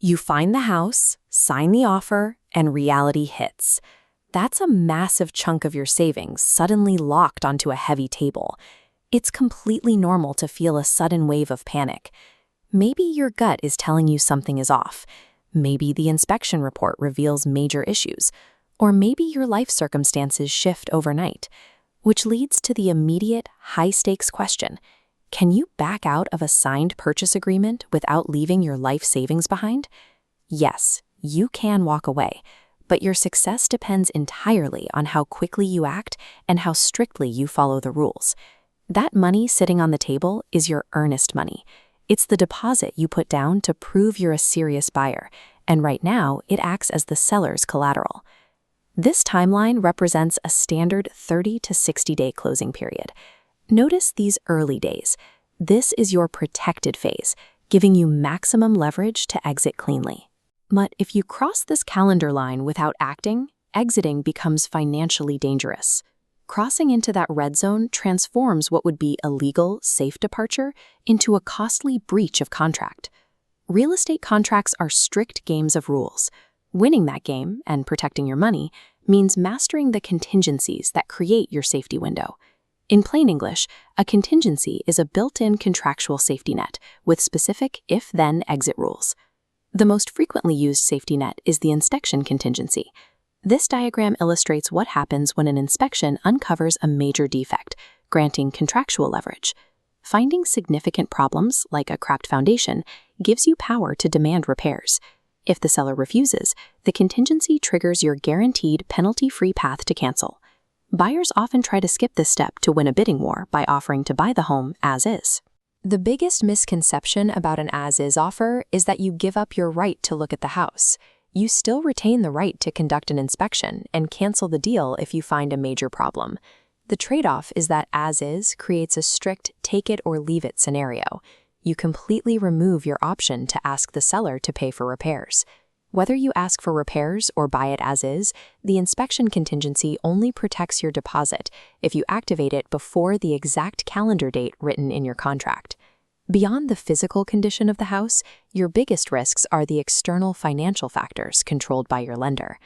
You find the house, sign the offer, and reality hits. That's a massive chunk of your savings suddenly locked onto a heavy table. It's completely normal to feel a sudden wave of panic. Maybe your gut is telling you something is off. Maybe the inspection report reveals major issues. Or maybe your life circumstances shift overnight. Which leads to the immediate, high-stakes question. Can you back out of a signed purchase agreement without leaving your life savings behind? Yes, you can walk away, but your success depends entirely on how quickly you act and how strictly you follow the rules. That money sitting on the table is your earnest money. It's the deposit you put down to prove you're a serious buyer, and right now it acts as the seller's collateral. This timeline represents a standard 30 to 60-day closing period. Notice these early days. This is your protected phase, giving you maximum leverage to exit cleanly. But if you cross this calendar line without acting, exiting becomes financially dangerous. Crossing into that red zone transforms what would be a legal, safe departure into a costly breach of contract. Real estate contracts are strict games of rules. Winning that game, and protecting your money, means mastering the contingencies that create your safety window. In plain English, a contingency is a built-in contractual safety net with specific if-then exit rules. The most frequently used safety net is the inspection contingency. This diagram illustrates what happens when an inspection uncovers a major defect, granting contractual leverage. Finding significant problems, like a cracked foundation, gives you power to demand repairs. If the seller refuses, the contingency triggers your guaranteed penalty-free path to cancel. Buyers often try to skip this step to win a bidding war by offering to buy the home as is. The biggest misconception about an as-is offer is that you give up your right to look at the house. You still retain the right to conduct an inspection and cancel the deal if you find a major problem. The trade-off is that as-is creates a strict take-it-or-leave-it scenario. You completely remove your option to ask the seller to pay for repairs. Whether you ask for repairs or buy it as is, the inspection contingency only protects your deposit if you activate it before the exact calendar date written in your contract. Beyond the physical condition of the house, your biggest risks are the external financial factors controlled by your lender.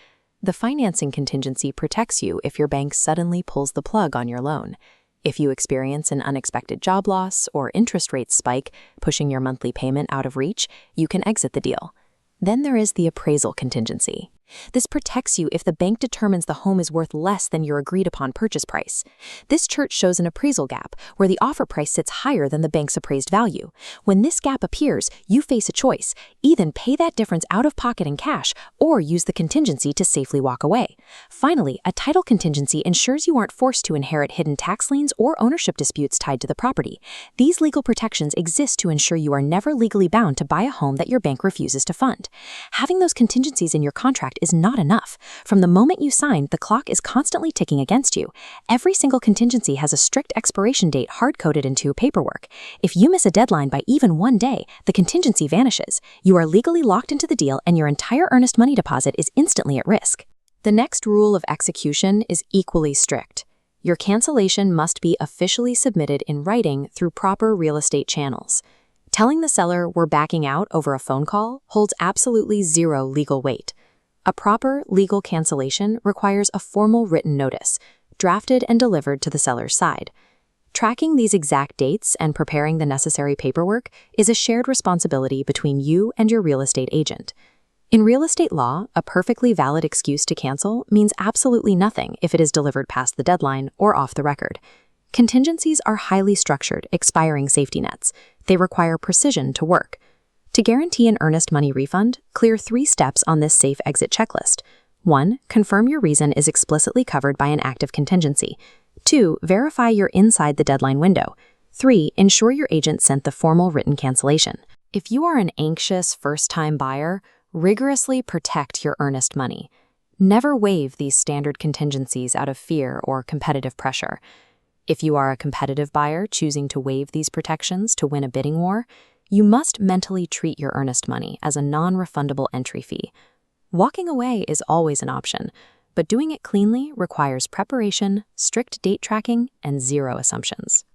The financing contingency protects you if your bank suddenly pulls the plug on your loan. If you experience an unexpected job loss or interest rates spike, pushing your monthly payment out of reach, you can exit the deal. Then there is the appraisal contingency. This protects you if the bank determines the home is worth less than your agreed-upon purchase price. This chart shows an appraisal gap where the offer price sits higher than the bank's appraised value. When this gap appears, you face a choice: either pay that difference out of pocket in cash or use the contingency to safely walk away. Finally, a title contingency ensures you aren't forced to inherit hidden tax liens or ownership disputes tied to the property. These legal protections exist to ensure you are never legally bound to buy a home that your bank refuses to fund. Having those contingencies in your contract is not enough. From the moment you sign, the clock is constantly ticking against you. Every single contingency has a strict expiration date hard-coded into paperwork. If you miss a deadline by even one day, the contingency vanishes. You are legally locked into the deal, and your entire earnest money deposit is instantly at risk. The next rule of execution is equally strict. Your cancellation must be officially submitted in writing through proper real estate channels. Telling the seller we're backing out over a phone call holds absolutely zero legal weight. A proper legal cancellation requires a formal written notice, drafted and delivered to the seller's side. Tracking these exact dates and preparing the necessary paperwork is a shared responsibility between you and your real estate agent. In real estate law, a perfectly valid excuse to cancel means absolutely nothing if it is delivered past the deadline or off the record. Contingencies are highly structured, expiring safety nets. They require precision to work. To guarantee an earnest money refund, clear 3 steps on this safe exit checklist. 1. Confirm your reason is explicitly covered by an active contingency. 2. Verify you're inside the deadline window. 3. Ensure your agent sent the formal written cancellation. If you are an anxious first-time buyer, rigorously protect your earnest money. Never waive these standard contingencies out of fear or competitive pressure. If you are a competitive buyer choosing to waive these protections to win a bidding war, you must mentally treat your earnest money as a non-refundable entry fee. Walking away is always an option, but doing it cleanly requires preparation, strict date tracking, and zero assumptions.